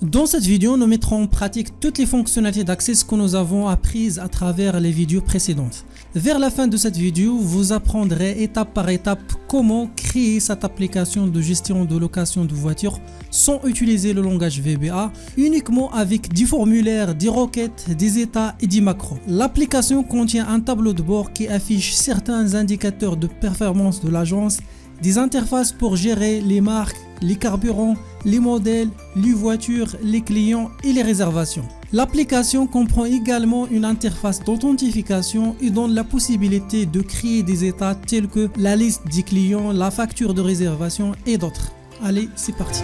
Dans cette vidéo, nous mettrons en pratique toutes les fonctionnalités d'Access que nous avons apprises à travers les vidéos précédentes. Vers la fin de cette vidéo, vous apprendrez étape par étape comment créer cette application de gestion de location de voitures sans utiliser le langage VBA, uniquement avec des formulaires, des requêtes, des états et des macros. L'application contient un tableau de bord qui affiche certains indicateurs de performance de l'agence, des interfaces pour gérer les marques, les carburants, les modèles, les voitures, les clients et les réservations. L'application comprend également une interface d'authentification et donne la possibilité de créer des états tels que la liste des clients, la facture de réservation et d'autres. Allez, c'est parti.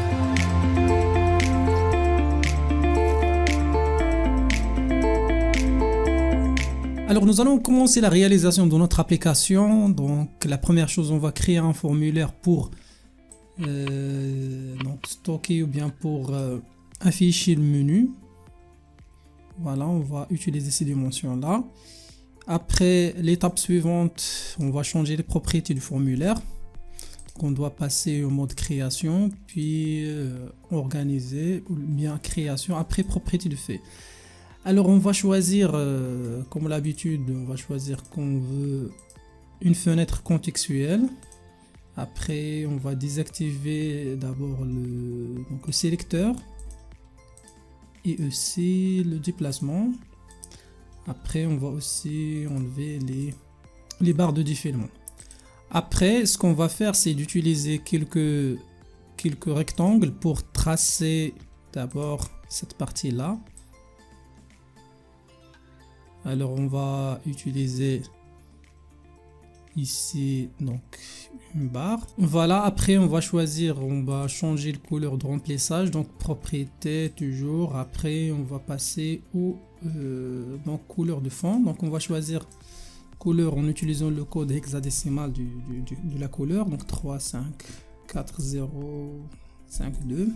Alors nous allons commencer la réalisation de notre application. Donc la première chose, on va créer un formulaire pour stocker ou bien pour afficher le menu. Voilà, on va utiliser ces dimensions là. Après, l'étape suivante, on va changer les propriétés du formulaire. Donc, on doit passer au mode création, puis organiser ou bien création, après propriété de fait. Alors on va choisir, comme l'habitude, on va choisir qu'on veut une fenêtre contextuelle. Après on va désactiver d'abord le sélecteur et aussi le déplacement. Après on va aussi enlever les barres de défilement. Après ce qu'on va faire, c'est d'utiliser quelques rectangles pour tracer d'abord cette partie là. Alors on va utiliser ici donc une barre. Voilà, après on va changer la couleur de remplissage, donc propriété toujours. Après on va passer au couleur de fond. Donc on va choisir couleur en utilisant le code hexadécimal de la couleur, donc 354052. Donc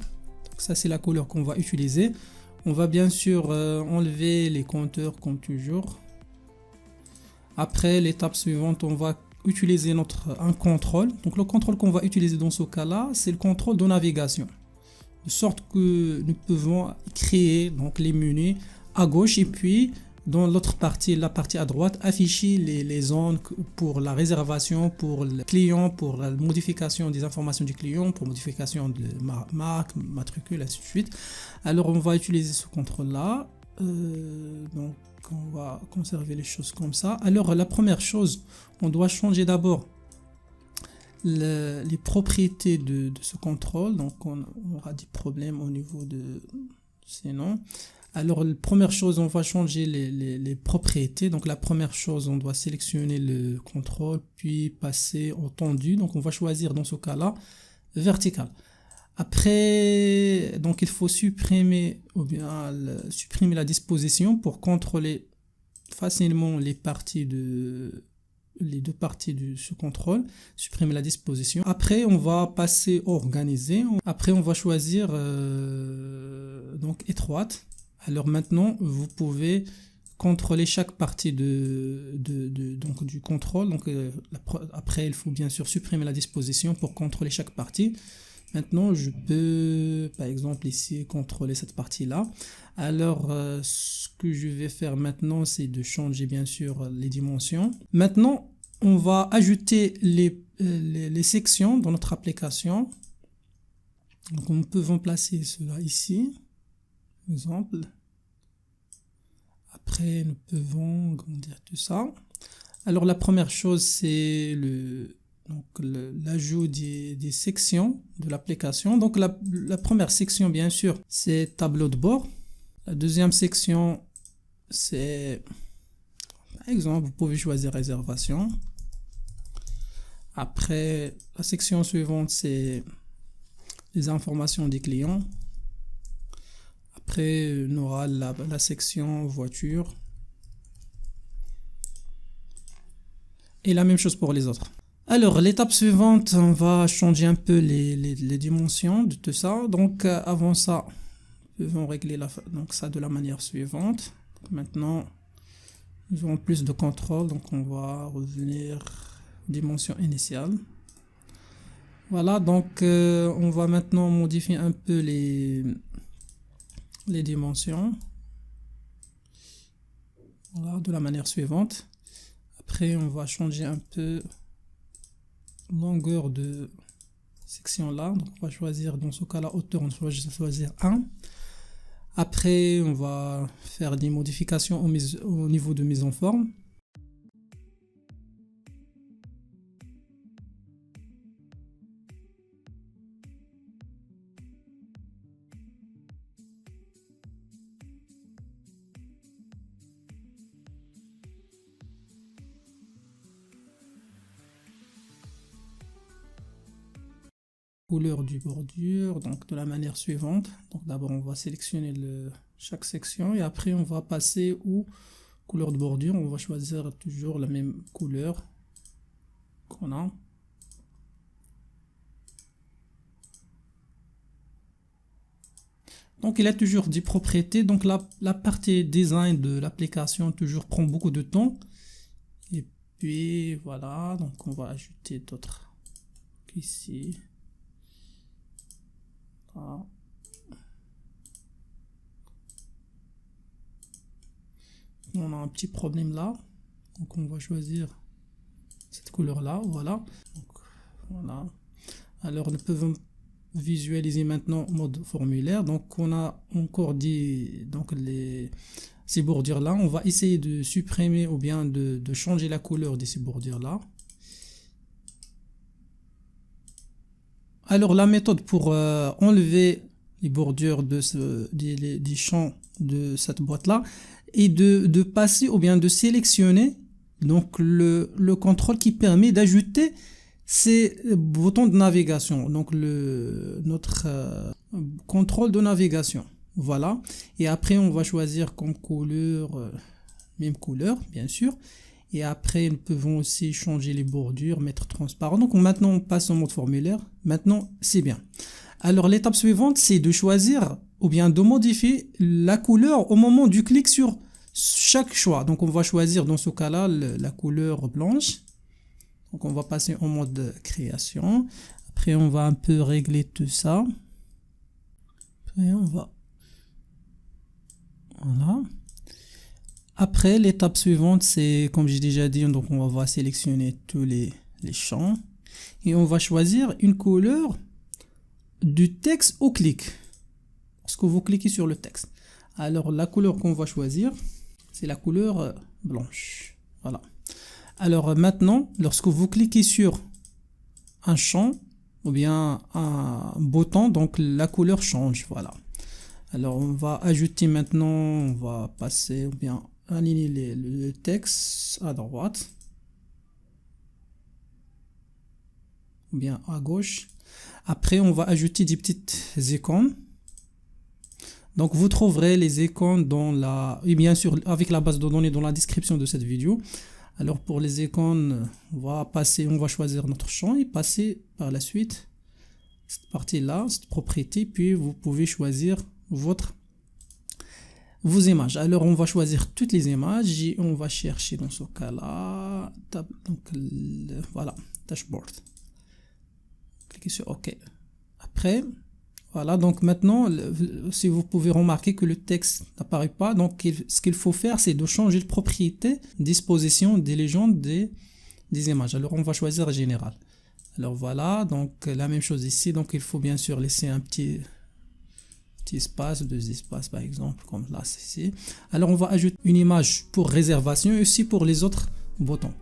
ça c'est la couleur qu'on va utiliser. On va bien sûr enlever les compteurs comme toujours. Après, l'étape suivante, on va utiliser un contrôle. Donc le contrôle qu'on va utiliser dans ce cas-là, c'est le contrôle de navigation. De sorte que nous pouvons créer donc les menus à gauche et puis dans l'autre partie, la partie à droite, afficher les zones pour la réservation, pour le client, pour la modification des informations du client, pour modification de marque, matricule, ainsi de suite. Alors on va utiliser ce contrôle-là. Donc on va conserver les choses comme ça. Alors la première chose, on doit changer d'abord les propriétés de ce contrôle. Donc on aura des problèmes au niveau de sinon. Alors la première chose, on va changer les propriétés. Donc la première chose, on doit sélectionner le contrôle puis passer au tendu. Donc on va choisir dans ce cas-là vertical. Après, donc il faut supprimer la disposition pour contrôler facilement les deux parties de ce contrôle. Supprimer la disposition. Après, on va passer au organiser. Après, on va choisir donc étroite. Alors maintenant, vous pouvez contrôler chaque partie du contrôle. Donc après, il faut bien sûr supprimer la disposition pour contrôler chaque partie. Maintenant, je peux, par exemple, ici, contrôler cette partie-là. Alors, ce que je vais faire maintenant, c'est de changer, bien sûr, les dimensions. Maintenant, on va ajouter les sections dans notre application. Donc, nous pouvons placer cela ici, par exemple. Après, nous pouvons agrandir tout ça. Alors, la première chose, c'est l'ajout des sections de l'application. Donc la première section, bien sûr, c'est tableau de bord. La deuxième section, c'est, par exemple, vous pouvez choisir réservation. Après, la section suivante, c'est les informations des clients. Après, on aura la section voiture. Et la même chose pour les autres. Alors, l'étape suivante, on va changer un peu les dimensions de tout ça. Donc, avant ça, nous pouvons régler ça de la manière suivante. Donc, maintenant, nous avons plus de contrôle. Donc, on va revenir dimension initiale. Voilà, donc on va maintenant modifier un peu les dimensions. Voilà, de la manière suivante. Après, on va changer un peu longueur de section là. Donc, on va choisir, dans ce cas-là, hauteur, on va choisir 1. Après, on va faire des modifications au niveau de mise en forme. Couleur du bordure, donc de la manière suivante. Donc d'abord on va sélectionner chaque section et après on va passer aux couleurs de bordure. On va choisir toujours la même couleur qu'on a. Donc il a toujours des propriétés. Donc la partie design de l'application toujours prend beaucoup de temps. Et puis voilà, donc on va ajouter d'autres ici. Voilà. On a un petit problème là, donc on va choisir cette couleur là, voilà. Donc, voilà. Alors nous pouvons visualiser maintenant en mode formulaire. Donc on a encore dit donc ces bordures là, on va essayer de supprimer ou bien de changer la couleur de ces bordures là. Alors la méthode pour enlever les bordures des champs de cette boîte là est de passer ou bien de sélectionner donc le contrôle qui permet d'ajouter ces boutons de navigation, donc notre contrôle de navigation, voilà. Et après on va choisir comme couleur même couleur bien sûr. Et après, nous pouvons aussi changer les bordures, mettre transparent. Donc maintenant, on passe en mode formulaire. Maintenant, c'est bien. Alors, l'étape suivante, c'est de choisir ou bien de modifier la couleur au moment du clic sur chaque choix. Donc, on va choisir dans ce cas-là la couleur blanche. Donc, on va passer en mode création. Après, on va un peu régler tout ça. Après, on va... Voilà. Après, l'étape suivante, c'est, comme j'ai déjà dit, donc on va sélectionner tous les champs et on va choisir une couleur du texte au clic. Lorsque vous cliquez sur le texte. Alors, la couleur qu'on va choisir, c'est la couleur blanche. Voilà. Alors, maintenant, lorsque vous cliquez sur un champ ou bien un bouton, donc la couleur change. Voilà. Alors, on va ajouter maintenant, on va passer ou bien aligner le texte à droite ou bien à gauche. Après, on va ajouter des petites icônes. Donc, vous trouverez les icônes et bien sûr avec la base de données dans la description de cette vidéo. Alors, pour les icônes, on va choisir notre champ et passer par la suite cette partie-là, cette propriété. Puis, vous pouvez choisir vos images. Alors on va choisir toutes les images et on va chercher dans ce cas-là donc voilà, dashboard. Cliquez sur OK. Après voilà, donc maintenant si vous pouvez remarquer que le texte n'apparaît pas, donc ce qu'il faut faire c'est de changer de propriété, disposition des légendes des images. Alors on va choisir général. Alors voilà, donc la même chose ici, donc il faut bien sûr laisser un petit espace, 2 espaces par exemple, comme là, c'est ici. Alors on va ajouter une image pour réservation et aussi pour les autres boutons.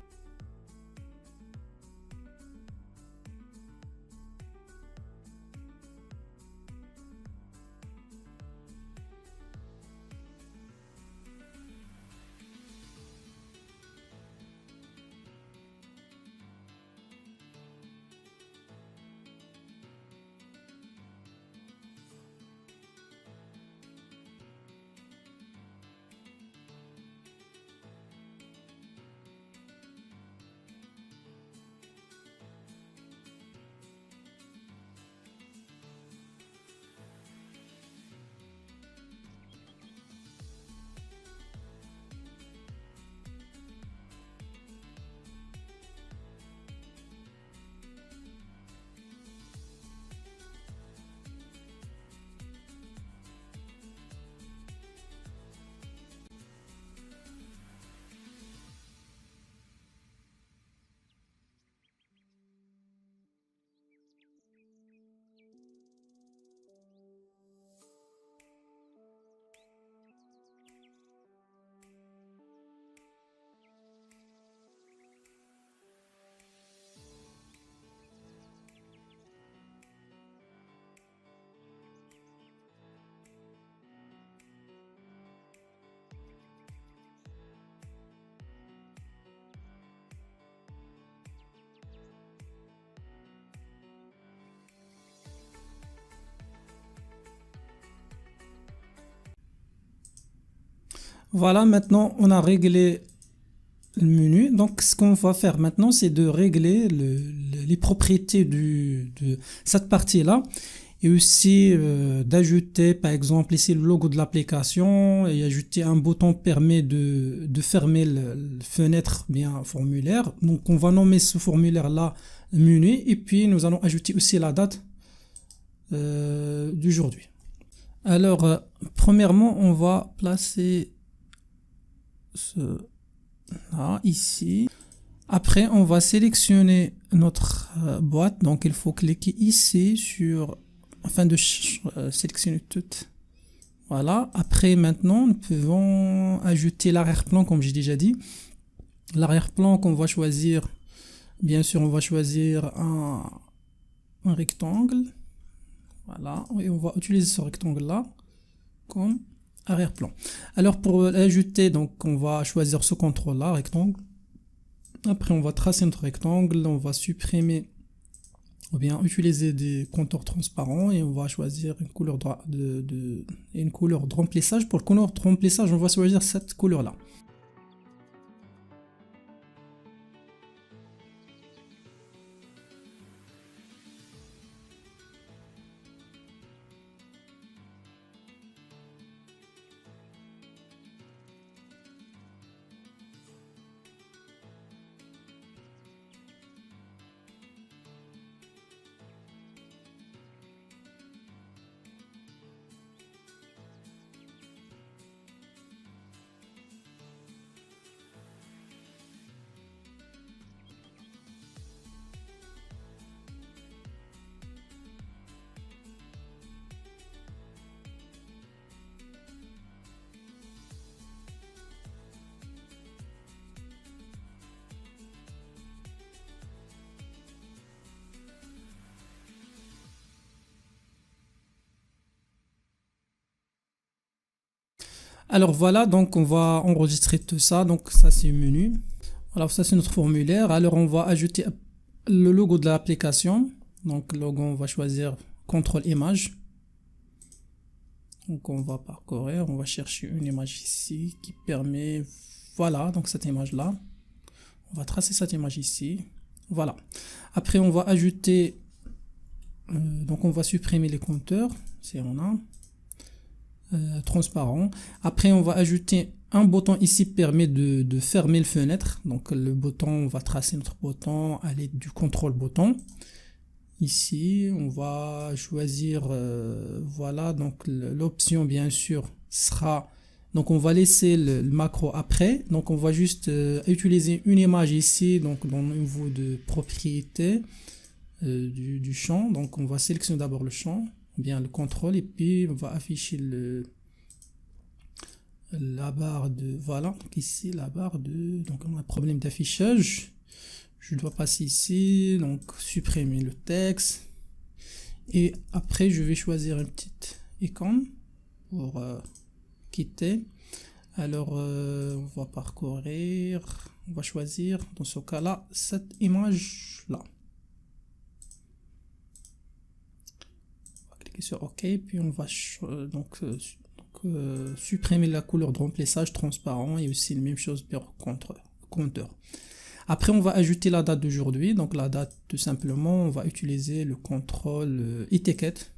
Voilà, maintenant on a réglé le menu. Donc ce qu'on va faire maintenant, c'est de régler les propriétés de cette partie-là. Et aussi d'ajouter par exemple ici le logo de l'application et ajouter un bouton permet de fermer le fenêtre bien formulaire. Donc on va nommer ce formulaire là menu et puis nous allons ajouter aussi la date d'aujourd'hui. Alors premièrement on va placer ce là ici. Après on va sélectionner notre boîte, donc il faut cliquer ici sur afin de sélectionner toutes. Voilà. Après, maintenant, nous pouvons ajouter l'arrière-plan, comme j'ai déjà dit. L'arrière-plan qu'on va choisir, bien sûr, on va choisir un rectangle. Voilà. Et on va utiliser ce rectangle-là comme arrière-plan. Alors, pour l'ajouter, donc, on va choisir ce contrôle-là, rectangle. Après, on va tracer notre rectangle. On va supprimer ou bien utiliser des contours transparents et on va choisir une couleur une couleur de remplissage. Pour le couleur de remplissage, on va choisir cette couleur là. Alors voilà, donc on va enregistrer tout ça. Donc ça c'est le menu. Alors ça c'est notre formulaire. Alors on va ajouter le logo de l'application. Donc le logo, on va choisir contrôle image. Donc on va parcourir, on va chercher une image ici qui permet, voilà, donc cette image là. On va tracer cette image ici. Voilà. Après on va ajouter, donc on va supprimer les compteurs, si on a. Transparent. Après on va ajouter un bouton ici permet de fermer le fenêtre. Donc le bouton, on va tracer notre bouton à l'aide du contrôle bouton. Ici on va choisir voilà, donc l'option bien sûr sera, donc on va laisser le macro après. Donc on va juste utiliser une image ici, donc dans le niveau de propriété du champ. Donc on va sélectionner d'abord le champ, bien le contrôle, et puis on va afficher la barre de, voilà, donc ici la barre de, donc on a un problème d'affichage, je dois passer ici, donc supprimer le texte, et après je vais choisir une petite icône pour quitter. Alors on va parcourir, on va choisir dans ce cas là cette image là. Sur OK, puis on va supprimer la couleur de remplissage transparent et aussi la même chose pour compteur. Après on va ajouter la date d'aujourd'hui, donc la date tout simplement on va utiliser le contrôle étiquette,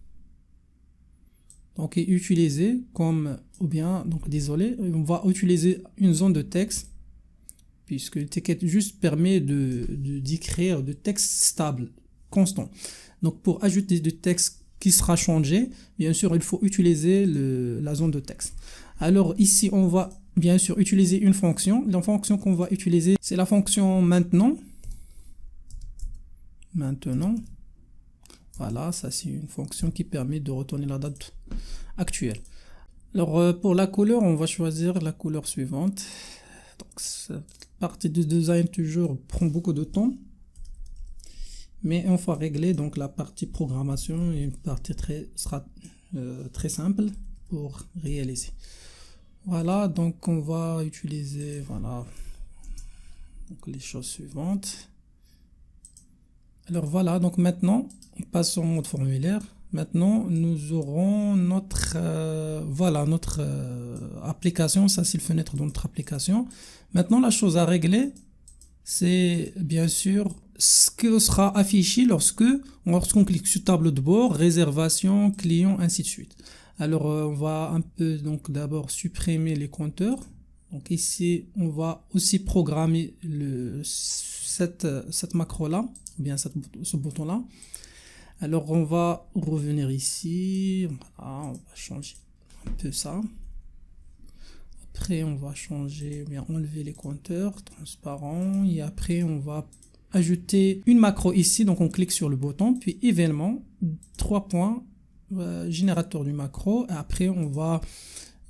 donc et utiliser comme, ou bien donc désolé, on va utiliser une zone de texte puisque l'étiquette juste permet d'écrire de texte stable, constant. Donc pour ajouter du texte qui sera changé, bien sûr il faut utiliser la zone de texte. Alors ici on va bien sûr utiliser une fonction. La fonction qu'on va utiliser, c'est la fonction maintenant. Voilà, ça c'est une fonction qui permet de retourner la date actuelle. Alors pour la couleur, on va choisir la couleur suivante. Donc cette partie du design toujours prend beaucoup de temps, mais on va régler donc la partie programmation, et une partie sera très simple pour réaliser. Voilà, donc on va utiliser, voilà, donc les choses suivantes. Alors voilà, donc maintenant passons au mode formulaire. Maintenant nous aurons notre voilà, notre application. Ça, c'est le fenêtre de notre application. Maintenant, la chose à régler, c'est bien sûr ce que sera affiché lorsqu'on clique sur tableau de bord, réservation, client, ainsi de suite. Alors, on va un peu donc d'abord supprimer les compteurs. Donc ici, on va aussi programmer cette macro-là, ou bien ce bouton-là. Alors, on va revenir ici. Voilà, on va changer un peu ça. Après, on va changer, bien enlever les compteurs transparents. Et après, on va ajouter une macro ici. Donc, on clique sur le bouton, puis événement, 3 points, générateur du macro. Et après, on va,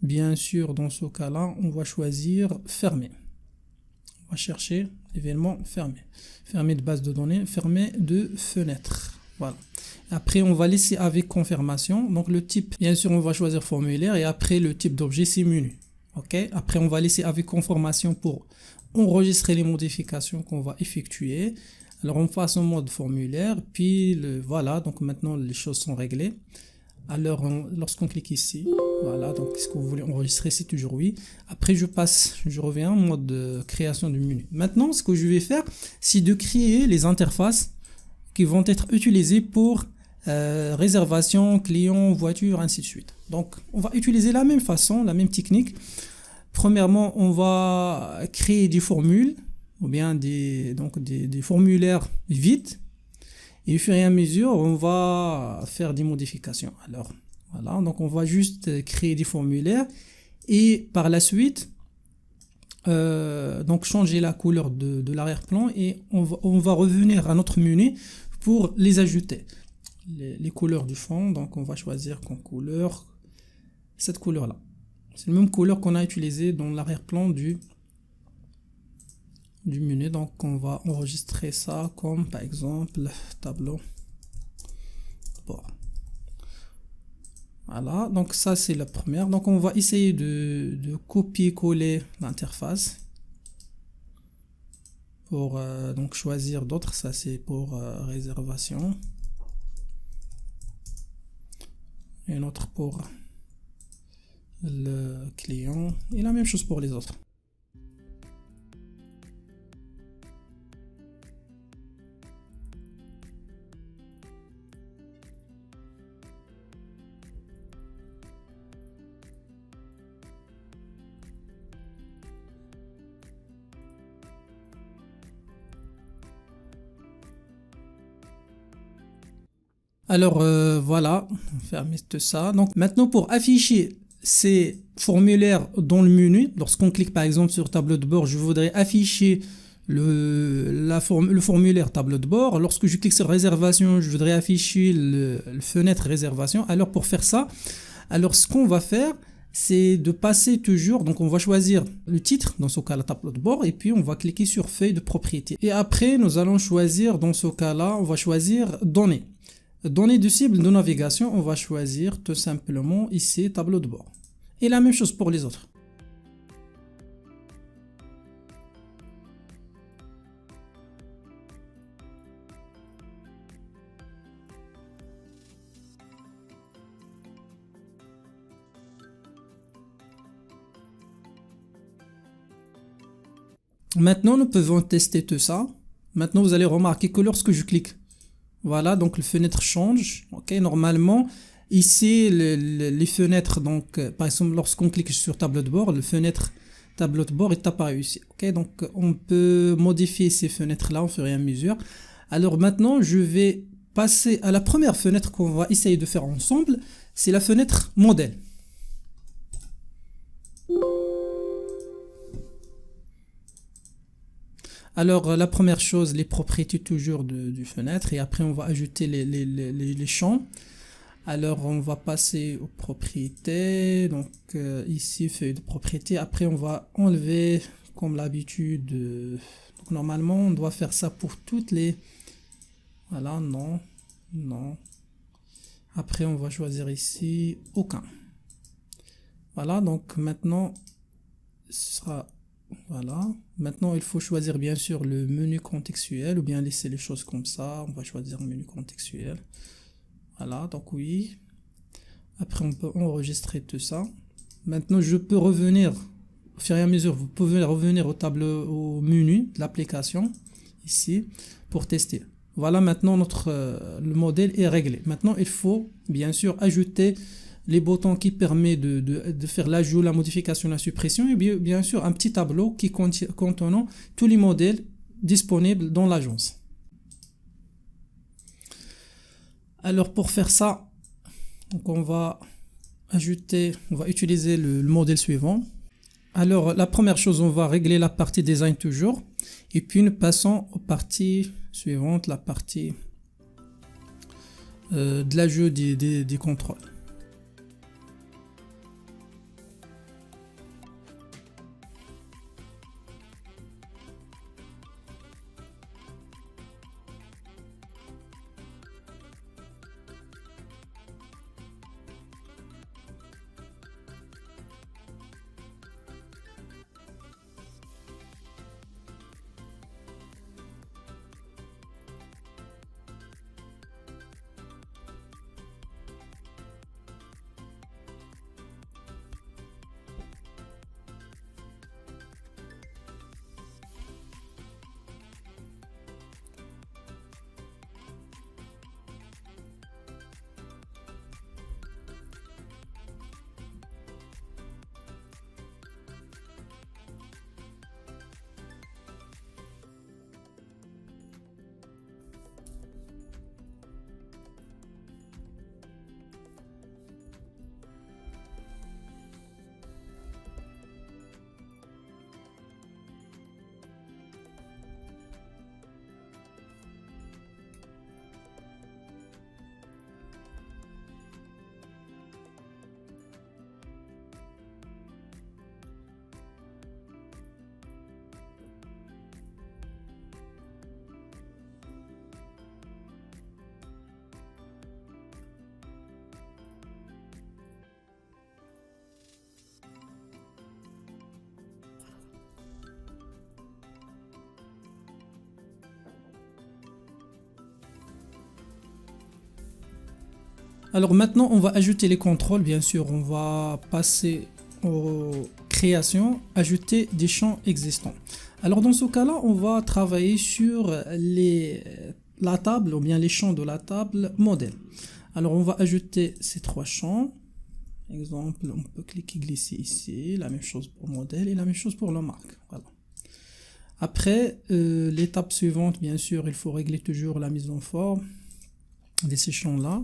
bien sûr, dans ce cas-là, on va choisir fermer. On va chercher l'événement fermé. Fermé de base de données, fermé de fenêtre. Voilà. Après, on va laisser avec confirmation. Donc, le type, bien sûr, on va choisir formulaire. Et après, le type d'objet, c'est menu. OK. Après, on va laisser avec confirmation pour enregistrer les modifications qu'on va effectuer. Alors, on passe en mode formulaire. Puis, voilà. Donc, maintenant, les choses sont réglées. Alors, lorsqu'on clique ici, voilà. Donc, est-ce que vous voulez enregistrer? C'est toujours oui. Après, je reviens en mode création du menu. Maintenant, ce que je vais faire, c'est de créer les interfaces qui vont être utilisées pour réservation, client, voiture, ainsi de suite. Donc, on va utiliser la même façon, la même technique. Premièrement, on va créer des formules, ou bien des formulaires vides. Et au fur et à mesure, on va faire des modifications. Alors, voilà, donc on va juste créer des formulaires. Et par la suite, donc changer la couleur de l'arrière-plan. Et on va revenir à notre menu pour les ajouter. Les couleurs du fond, donc on va choisir comme couleur cette couleur-là. C'est la même couleur qu'on a utilisée dans l'arrière-plan du menu. Donc on va enregistrer ça comme par exemple tableau de bord. Voilà, donc ça c'est la première. Donc on va essayer de copier-coller l'interface pour donc choisir d'autres. Ça c'est pour réservation. Et une autre pour le client. Et la même chose pour les autres. Alors voilà, on va fermer tout ça. Donc maintenant pour afficher ces formulaires dans le menu, lorsqu'on clique par exemple sur tableau de bord, je voudrais afficher le formulaire tableau de bord. Lorsque je clique sur réservation, je voudrais afficher le fenêtre réservation. Alors pour faire ça, alors ce qu'on va faire, c'est de passer toujours, donc on va choisir le titre, dans ce cas là tableau de bord, et puis on va cliquer sur feuille de propriété. Et après nous allons choisir, dans ce cas là, on va choisir données. Données de cible de navigation, on va choisir tout simplement ici tableau de bord. Et la même chose pour les autres. Maintenant, nous pouvons tester tout ça. Maintenant, vous allez remarquer que lorsque je clique, voilà, donc la fenêtre change. Ok, normalement, ici, les fenêtres, donc, par exemple, lorsqu'on clique sur tableau de bord, le fenêtre tableau de bord est apparu ici. Ok, donc, on peut modifier ces fenêtres-là au fur et à mesure. Alors maintenant, je vais passer à la première fenêtre qu'on va essayer de faire ensemble. C'est la fenêtre modèle. Alors, la première chose, les propriétés toujours du fenêtre. Et après, on va ajouter les champs. Alors, on va passer aux propriétés. Donc, ici, feuille de propriété. Après, on va enlever, comme l'habitude. Donc, normalement, on doit faire ça pour toutes les... Voilà, non, non. Après, on va choisir ici, aucun. Voilà, donc maintenant, ce sera... Voilà. Maintenant, il faut choisir bien sûr le menu contextuel ou bien laisser les choses comme ça. On va choisir le menu contextuel. Voilà, donc oui. Après, on peut enregistrer tout ça. Maintenant, je peux revenir, au fur et à mesure, vous pouvez revenir au tableau, au menu de l'application, ici, pour tester. Voilà, maintenant le modèle est réglé. Maintenant, il faut bien sûr ajouter les boutons qui permettent de faire l'ajout, la modification, la suppression, et bien sûr un petit tableau qui contenant tous les modèles disponibles dans l'agence. Alors pour faire ça, donc on va utiliser le modèle suivant. Alors la première chose, on va régler la partie design toujours, et puis nous passons aux parties suivantes, la partie de l'ajout des contrôles. Alors maintenant, on va ajouter les contrôles. Bien sûr, on va passer aux créations, ajouter des champs existants. Alors dans ce cas-là, on va travailler sur la table ou bien les champs de la table modèle. Alors on va ajouter ces trois champs. Exemple, on peut cliquer, glisser ici. La même chose pour modèle et la même chose pour la marque. Voilà. Après, l'étape suivante, bien sûr, il faut régler toujours la mise en forme de ces champs-là.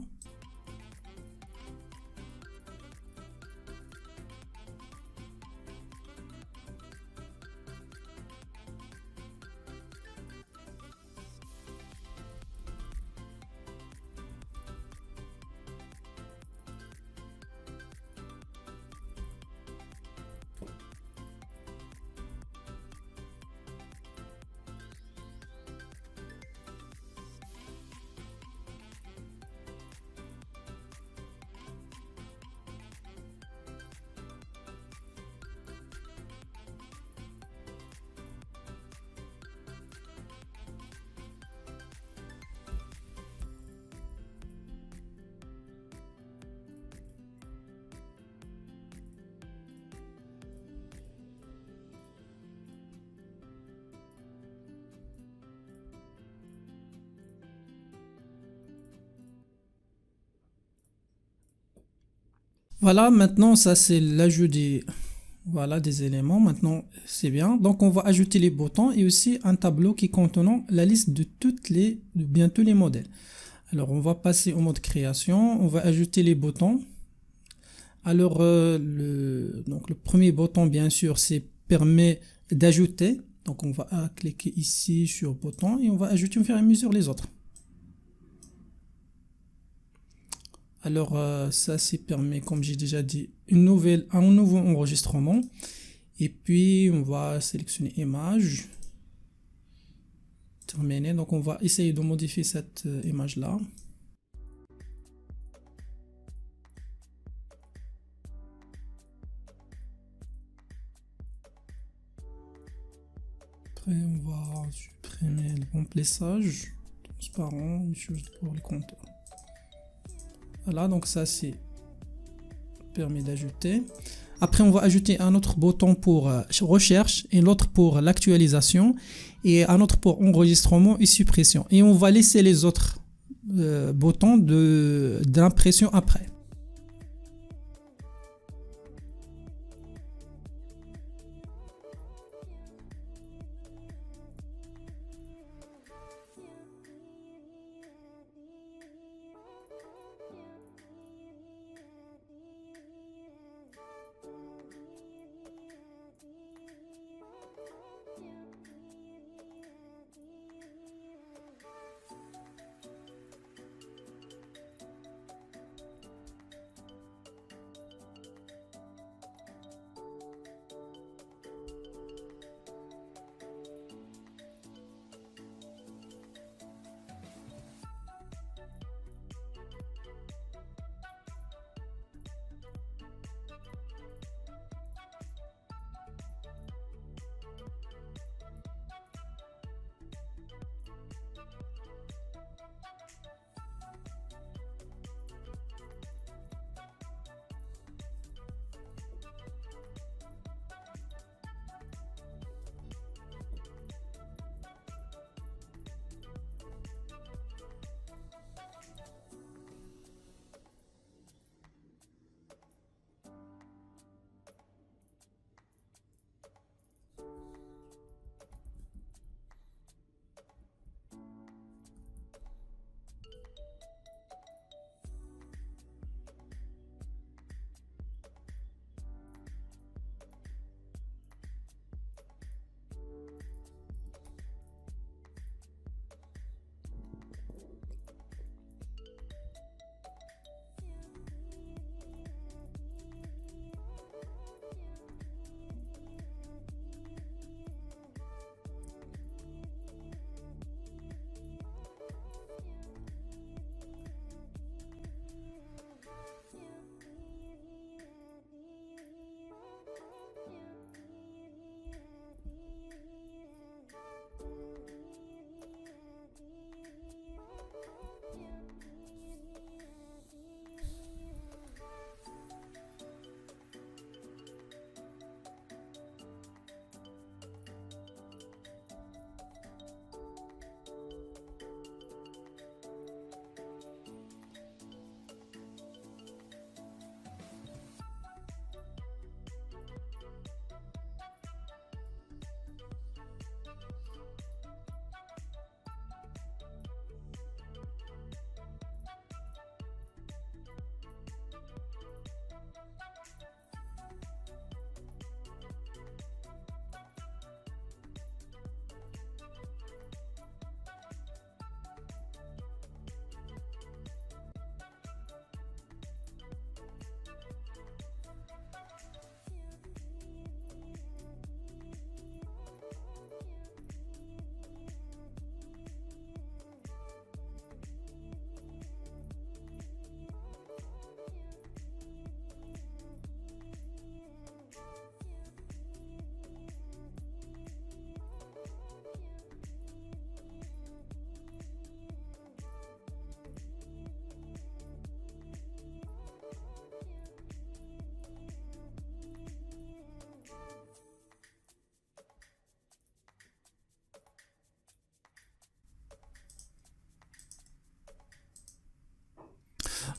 Voilà, maintenant ça c'est l'ajout des éléments. Maintenant c'est bien. Donc on va ajouter les boutons et aussi un tableau qui contenant la liste de bien tous les modèles. Alors on va passer au mode création. On va ajouter les boutons. Alors donc le premier bouton bien sûr c'est permet d'ajouter. Donc on va cliquer ici sur bouton et on va ajouter au fur et à mesure les autres. Alors ça permet, comme j'ai déjà dit, un nouveau enregistrement. Et puis on va sélectionner image. Terminé. Donc on va essayer de modifier cette image là. Après on va supprimer le remplissage transparent, une chose pour les contours. Voilà, donc ça c'est permis d'ajouter. Après, on va ajouter un autre bouton pour recherche et l'autre pour l'actualisation et un autre pour enregistrement et suppression. Et on va laisser les autres boutons d'impression après.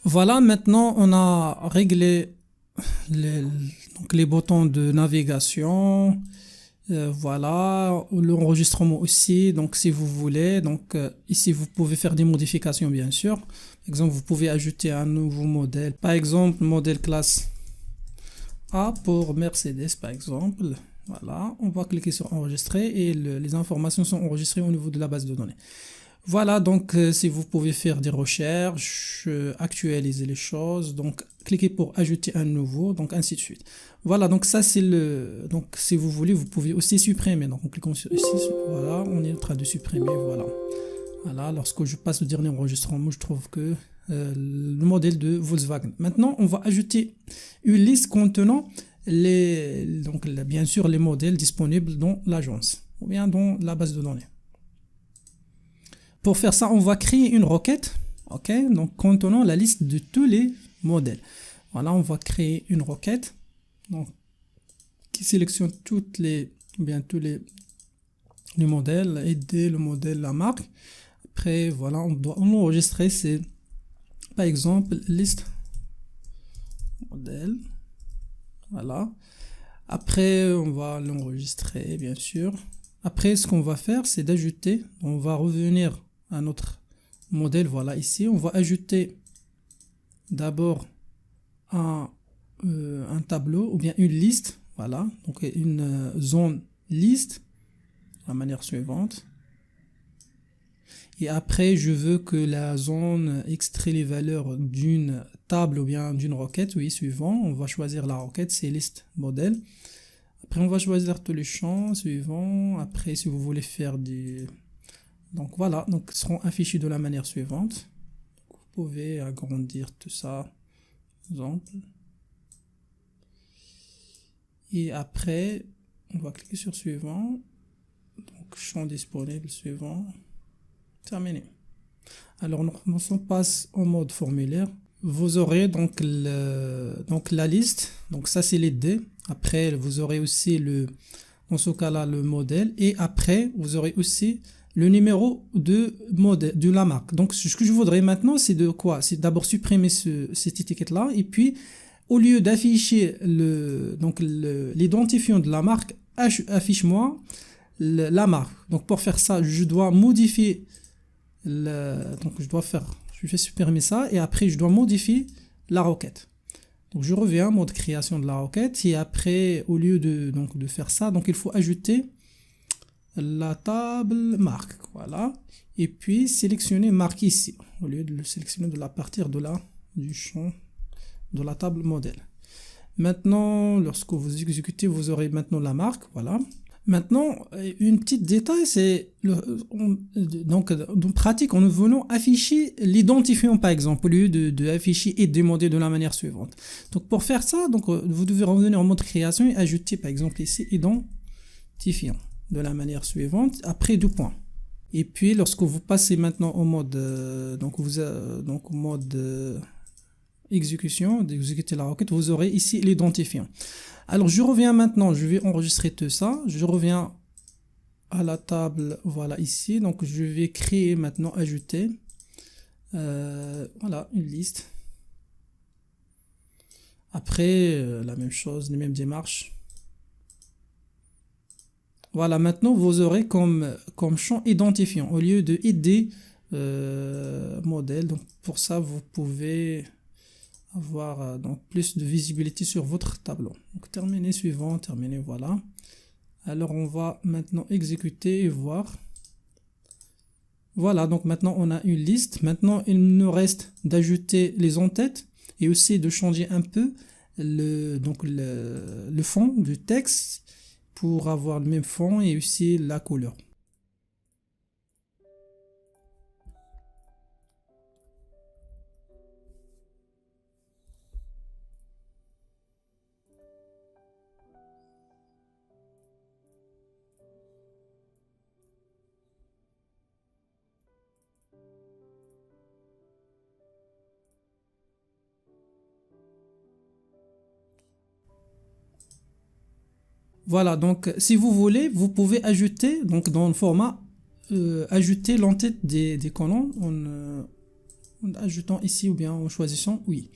Voilà, maintenant on a réglé les, donc les boutons de navigation. Voilà, l'enregistrement aussi. Donc si vous voulez, donc ici vous pouvez faire des modifications bien sûr. Par exemple, vous pouvez ajouter un nouveau modèle. Par exemple, modèle classe A pour Mercedes par exemple. Voilà, on va cliquer sur enregistrer et les informations sont enregistrées au niveau de la base de données. Voilà, donc si vous pouvez faire des recherches, actualiser les choses, donc cliquez pour ajouter un nouveau, donc ainsi de suite. Voilà, donc ça c'est le, donc si vous voulez, vous pouvez aussi supprimer. Donc en cliquant sur ici, voilà, on est en train de supprimer, voilà. Voilà, lorsque je passe au dernier enregistrement, je trouve que le modèle de Volkswagen. Maintenant, on va ajouter une liste contenant donc bien sûr les modèles disponibles dans l'agence ou bien dans la base de données. Pour faire ça, on va créer une requête, ok, donc contenant la liste de tous les modèles. Voilà, on va créer une requête. donc qui sélectionne toutes les, bien tous les modèles, aider le modèle, la marque. Après, voilà, on doit enregistrer, c'est par exemple liste modèle. Voilà. Après, on va l'enregistrer, bien sûr. Après, ce qu'on va faire, c'est d'ajouter. On va revenir à notre modèle. Voilà, ici, on va ajouter d'abord un tableau ou bien une liste. Voilà, donc une zone liste de la manière suivante. Et après, je veux que la zone extrait les valeurs d'une table ou bien d'une requête. Oui, suivant. On va choisir la requête, c'est liste modèle. Après, on va choisir tous les champs suivants. Après, si vous voulez faire des... Donc voilà, donc ils seront affichés de la manière suivante. Vous pouvez agrandir tout ça, par exemple. Et après, on va cliquer sur suivant. Donc, champ disponible suivant. Terminé. Alors, on passe au mode formulaire. Vous aurez donc la liste. Donc, ça, c'est les dés. Après, vous aurez aussi dans ce cas-là, le modèle. Et après, vous aurez aussi le numéro de modèle, de la marque. Donc, ce que je voudrais maintenant, c'est de quoi? C'est d'abord supprimer cette étiquette-là. Et puis, au lieu d'afficher l'identifiant de la marque, affiche-moi la marque. Donc, pour faire ça, je dois modifier donc je vais supprimer ça et après je dois modifier la requête. Donc je reviens mode création de la requête et après au lieu de faire ça, donc il faut ajouter la table marque, voilà, et puis sélectionner marque ici au lieu de le sélectionner de la partir de là du champ de la table modèle. Maintenant, lorsque vous exécutez, vous aurez maintenant la marque, voilà. Maintenant, une petite détail, c'est donc en pratique, nous voulons afficher l'identifiant par exemple, au lieu de afficher et demander de la manière suivante. Donc pour faire ça, donc vous devez revenir en mode création et ajouter par exemple ici identifiant de la manière suivante après deux points. Et puis lorsque vous passez maintenant au mode exécution, d'exécuter la requête, vous aurez ici l'identifiant. Alors je reviens maintenant, je vais enregistrer tout ça, je reviens à la table, voilà ici, donc je vais créer maintenant, ajouter, voilà une liste. Après, la même chose, les mêmes démarches. Voilà, maintenant vous aurez comme champ identifiant, au lieu de ID modèle, donc pour ça vous pouvez avoir donc plus de visibilité sur votre tableau. Donc terminé, suivant, terminé, voilà. Alors on va maintenant exécuter et voir. Voilà, donc maintenant on a une liste. Maintenant il nous reste d'ajouter les en-têtes et aussi de changer un peu le fond du texte pour avoir le même fond et aussi la couleur. Voilà, donc si vous voulez, vous pouvez ajouter, donc dans le format, ajouter l'entête des colonnes en ajoutant ici ou bien en choisissant oui.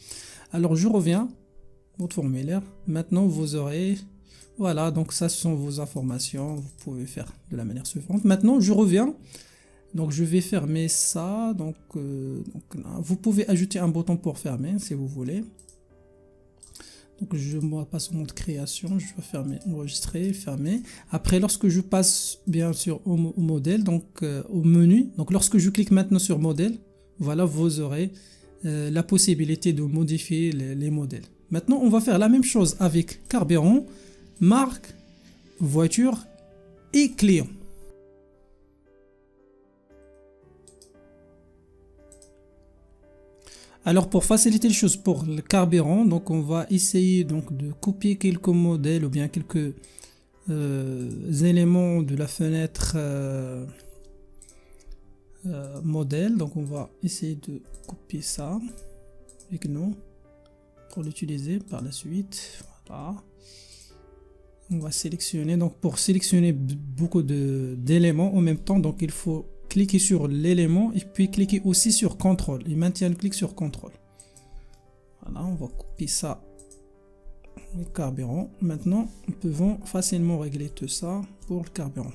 Alors je reviens, votre formulaire, maintenant vous aurez, voilà, donc ça ce sont vos informations, vous pouvez faire de la manière suivante. Maintenant je reviens, donc je vais fermer ça, donc vous pouvez ajouter un bouton pour fermer si vous voulez. Donc je passe au mode création, je vais fermer, enregistrer, fermer. Après lorsque je passe bien sûr au modèle, donc au menu, donc lorsque je clique maintenant sur modèle, voilà vous aurez la possibilité de modifier les modèles. Maintenant on va faire la même chose avec carburant, marque, voiture et client. Alors pour faciliter les choses pour le carburant, donc on va essayer donc de copier quelques modèles ou bien quelques éléments de la fenêtre modèle. Donc on va essayer de copier ça avec nous pour l'utiliser par la suite. Voilà. On va sélectionner. Donc pour sélectionner beaucoup d'éléments en même temps, donc il faut cliquer sur l'élément et puis cliquer aussi sur contrôle et maintenir le clic sur contrôle. Voilà, on va copier ça, le carburant. Maintenant, nous pouvons facilement régler tout ça pour le carburant.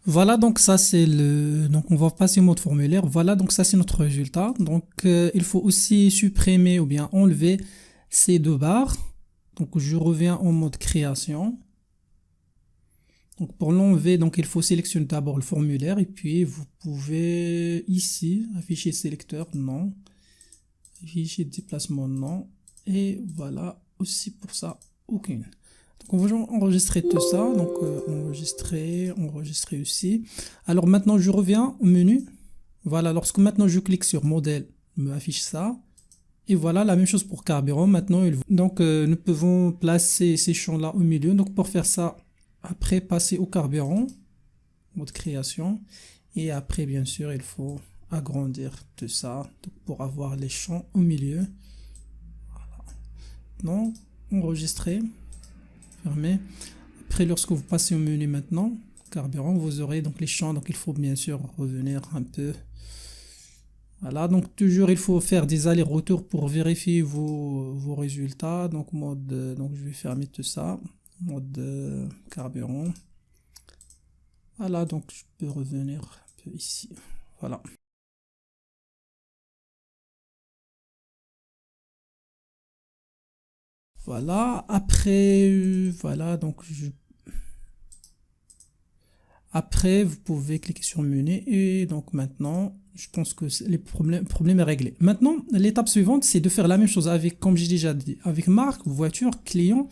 Voilà, donc ça c'est le. Donc on va passer au mode formulaire. Voilà, donc ça c'est notre résultat. Donc il faut aussi supprimer ou bien enlever ces deux barres. Donc je reviens en mode création. Donc pour l'enlever, donc il faut sélectionner d'abord le formulaire et puis vous pouvez ici afficher sélecteur non, afficher déplacement non et voilà aussi pour ça aucune. Donc on va enregistrer tout ça, donc enregistrer aussi. Alors maintenant je reviens au menu. Voilà, lorsque maintenant je clique sur modèle, il me affiche ça. Et voilà la même chose pour carburant. Maintenant, donc nous pouvons placer ces champs-là au milieu. Donc pour faire ça, après passer au carburant, mode création. Et après, bien sûr, il faut agrandir tout ça donc, pour avoir les champs au milieu. Non, enregistrer, fermer. Après, lorsque vous passez au menu maintenant, carburant, vous aurez donc les champs. Donc il faut bien sûr revenir un peu. Voilà, donc toujours il faut faire des allers-retours pour vérifier vos résultats. Donc mode, donc je vais fermer tout ça. Mode carburant. Voilà, donc je peux revenir un peu ici. Voilà. Voilà, après, voilà, donc après vous pouvez cliquer sur menu et donc maintenant, je pense que le problème est réglé. Maintenant, l'étape suivante, c'est de faire la même chose avec, comme j'ai déjà dit, avec marque, voiture, client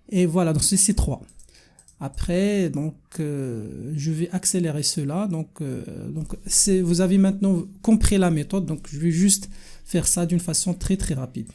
et voilà, donc c'est ces trois. Après, donc, je vais accélérer cela. Donc vous avez maintenant compris la méthode. Donc, je vais juste faire ça d'une façon très très rapide.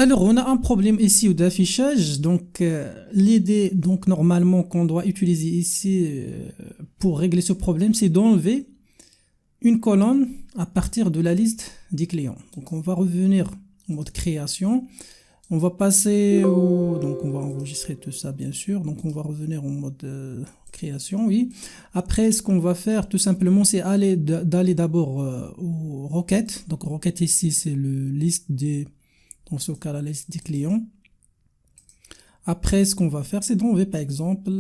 Alors, on a un problème ici d'affichage. Donc, l'idée, donc, normalement, qu'on doit utiliser ici pour régler ce problème, c'est d'enlever une colonne à partir de la liste des clients. Donc, on va revenir en mode création. On va passer au... Donc, on va enregistrer tout ça, bien sûr. Donc, on va revenir en mode création, oui. Après, ce qu'on va faire, tout simplement, c'est d'aller d'abord aux requêtes. Donc, requête ici, c'est le liste des... Dans ce cas, la liste des clients. Après, ce qu'on va faire, c'est d'enlever, par exemple,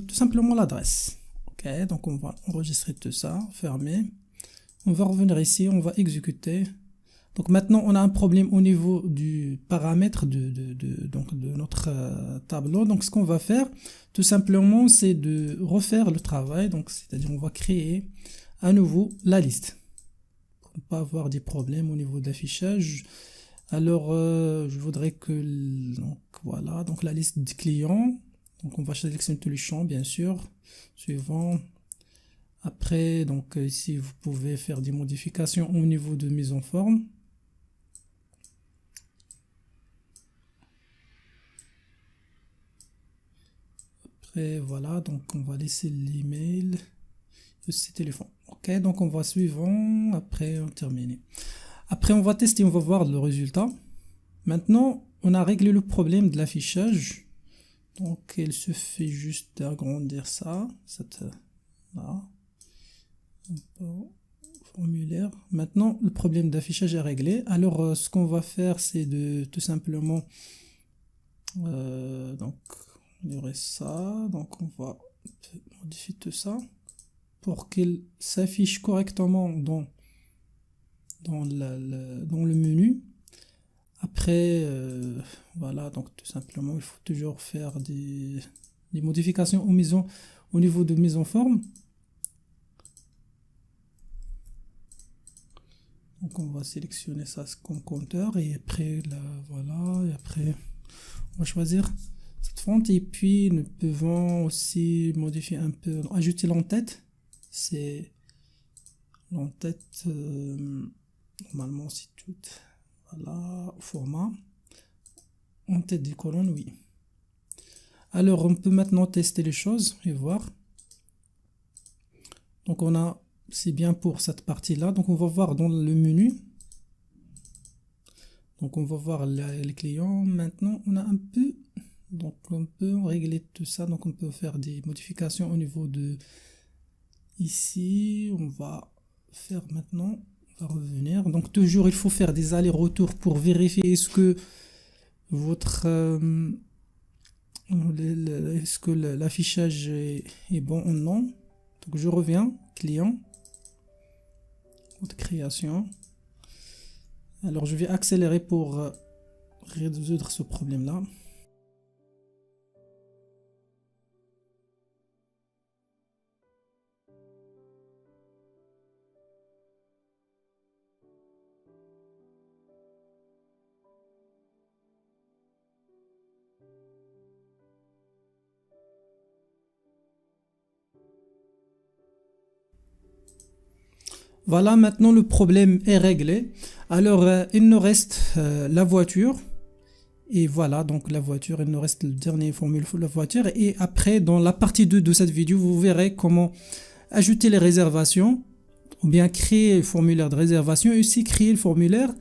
tout simplement l'adresse. Ok, donc on va enregistrer tout ça, fermer. On va revenir ici, on va exécuter. Donc maintenant, on a un problème au niveau du paramètre donc de notre tableau. Donc ce qu'on va faire, tout simplement, c'est de refaire le travail. Donc c'est-à-dire, on va créer à nouveau la liste pour ne pas avoir des problèmes au niveau d'affichage. Alors, je voudrais que donc voilà, donc la liste de clients. Donc on va sélectionner tous les champs, bien sûr. Suivant. Après, donc ici, vous pouvez faire des modifications au niveau de mise en forme. Après, voilà, donc on va laisser l'email et ce téléphone. Ok, donc on va suivant. Après, on termine. Après, on va tester, on va voir le résultat. Maintenant, on a réglé le problème de l'affichage. Donc, il suffit juste d'agrandir ça. Là. Formulaire. Maintenant, le problème d'affichage est réglé. Alors, ce qu'on va faire, c'est de tout simplement donc améliorer ça. Donc, on va modifier tout ça pour qu'il s'affiche correctement dans le menu. Après, voilà, donc tout simplement, il faut toujours faire des modifications au niveau de mise en forme. Donc on va sélectionner ça comme compteur et après là, voilà, et après on va choisir cette fonte et puis nous pouvons aussi modifier un peu, ajouter l'entête. C'est l'entête, normalement c'est tout, voilà, format, en-tête des colonnes, oui. Alors on peut maintenant tester les choses et voir. Donc on a, c'est bien pour cette partie-là. Donc on va voir dans le menu. Donc on va voir les clients. Maintenant on a un peu, donc on peut régler tout ça. Donc on peut faire des modifications au niveau de ici. On va faire maintenant, on va revenir. Donc toujours il faut faire des allers-retours pour vérifier est-ce que votre est-ce que l'affichage est bon ou non. Donc je reviens, client, de création. Alors je vais accélérer pour résoudre ce problème-là. Voilà, maintenant le problème est réglé. Alors il nous reste la voiture. Et voilà, donc la voiture, il nous reste le dernier formule pour la voiture. Et après, dans la partie 2 de cette vidéo, vous verrez comment ajouter les réservations, ou bien créer le formulaire de réservation et aussi créer le formulaire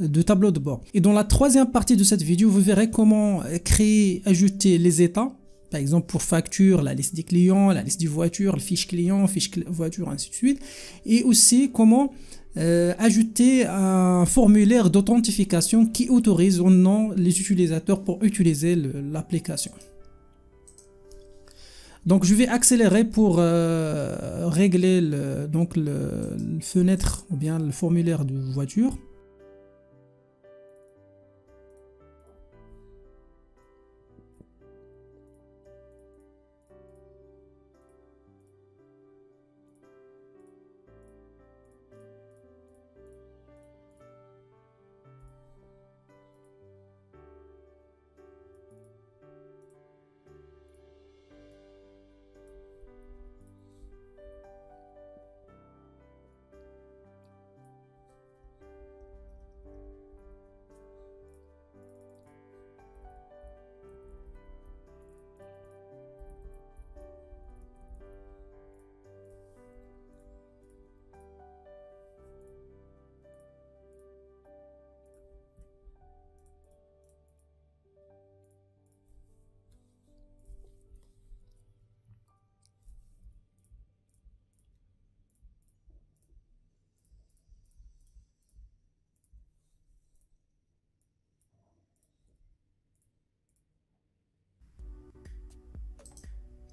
de tableau de bord. Et dans la troisième partie de cette vidéo, vous verrez comment créer, ajouter les états. Par exemple, pour facture, la liste des clients, la liste des voitures, le fiche client, fiche voiture, ainsi de suite. Et aussi comment ajouter un formulaire d'authentification qui autorise ou non les utilisateurs pour utiliser l'application. Donc je vais accélérer pour régler le fenêtre ou bien le formulaire de voiture.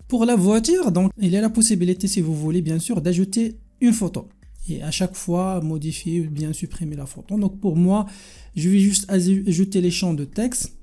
Pour la voiture, donc, il y a la possibilité, si vous voulez, bien sûr, d'ajouter une photo. Et à chaque fois, modifier ou bien supprimer la photo. Donc, pour moi, je vais juste ajouter les champs de texte.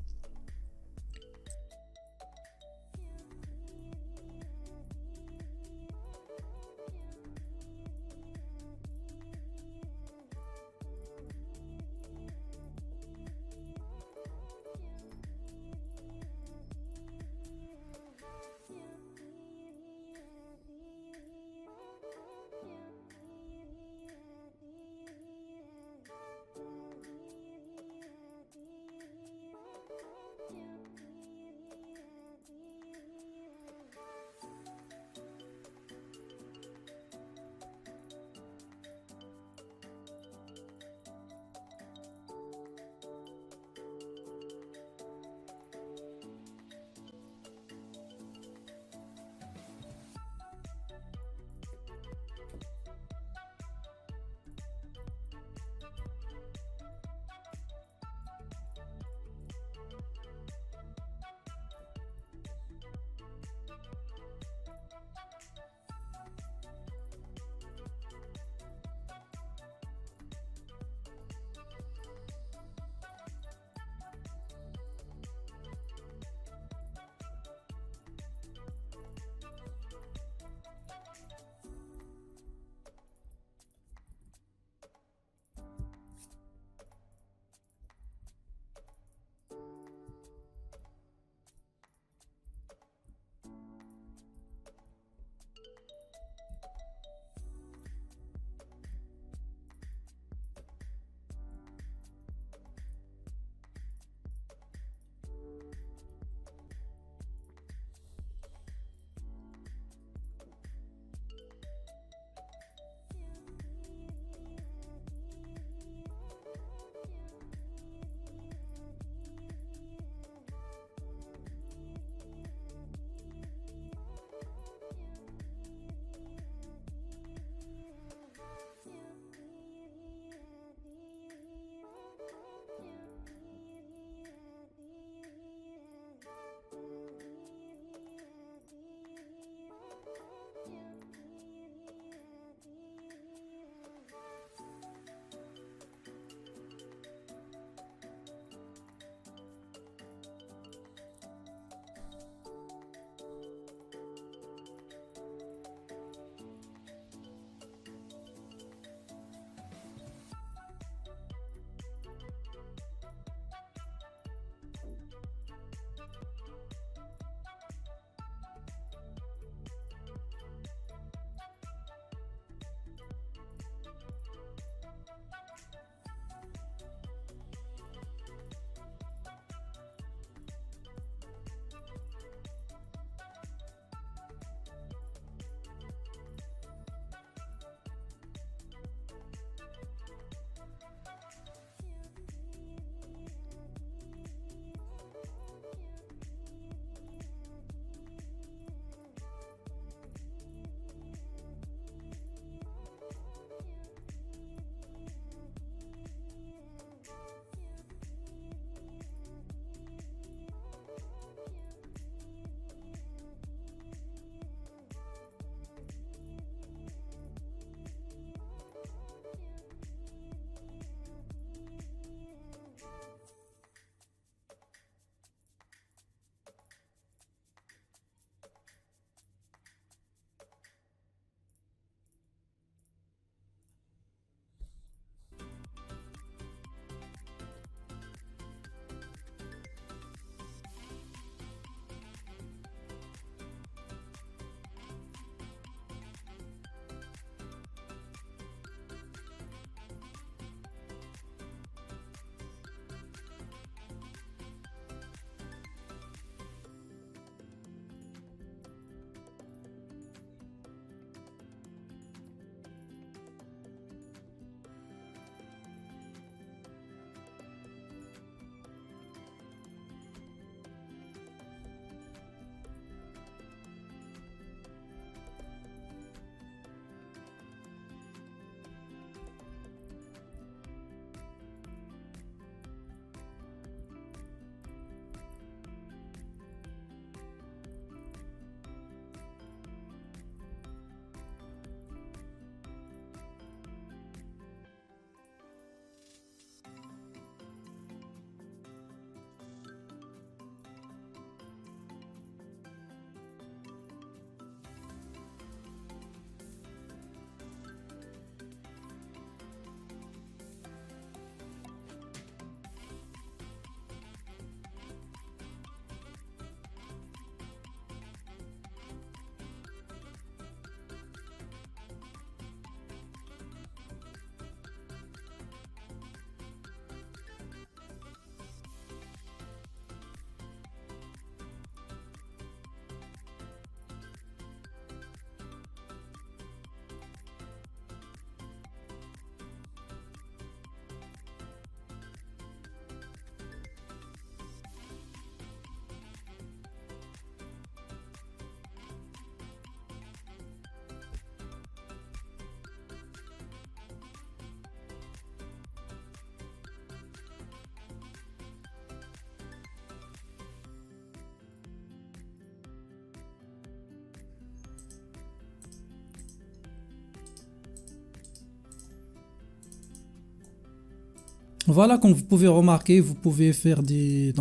Voilà, comme vous pouvez remarquer, vous pouvez faire des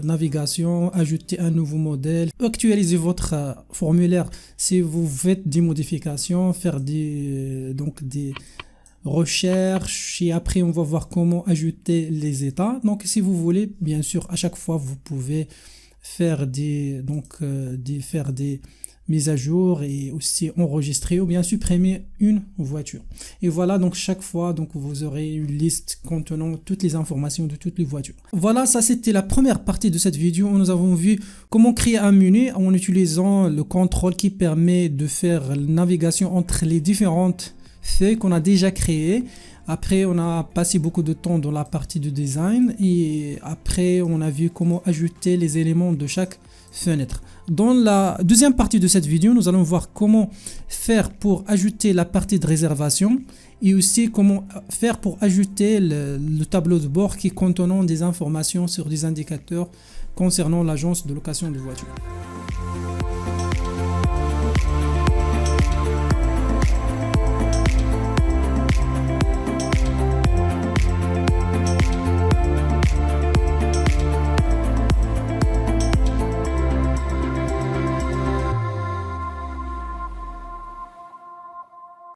navigation, ajouter un nouveau modèle, actualiser votre formulaire si vous faites des modifications, faire des recherches et après on va voir comment ajouter les états. Donc si vous voulez, bien sûr, à chaque fois vous pouvez faire faire des mises à jour et aussi enregistrer ou bien supprimer une voiture. Et voilà, donc chaque fois donc vous aurez une liste contenant toutes les informations de toutes les voitures. Voilà, ça c'était la première partie de cette vidéo où nous avons vu comment créer un menu en utilisant le contrôle qui permet de faire la navigation entre les différentes feuilles qu'on a déjà créées. Après, on a passé beaucoup de temps dans la partie de design et après, on a vu comment ajouter les éléments de chaque fenêtre. Dans la deuxième partie de cette vidéo, nous allons voir comment faire pour ajouter la partie de réservation et aussi comment faire pour ajouter le tableau de bord qui contenant des informations sur des indicateurs concernant l'agence de location de voitures.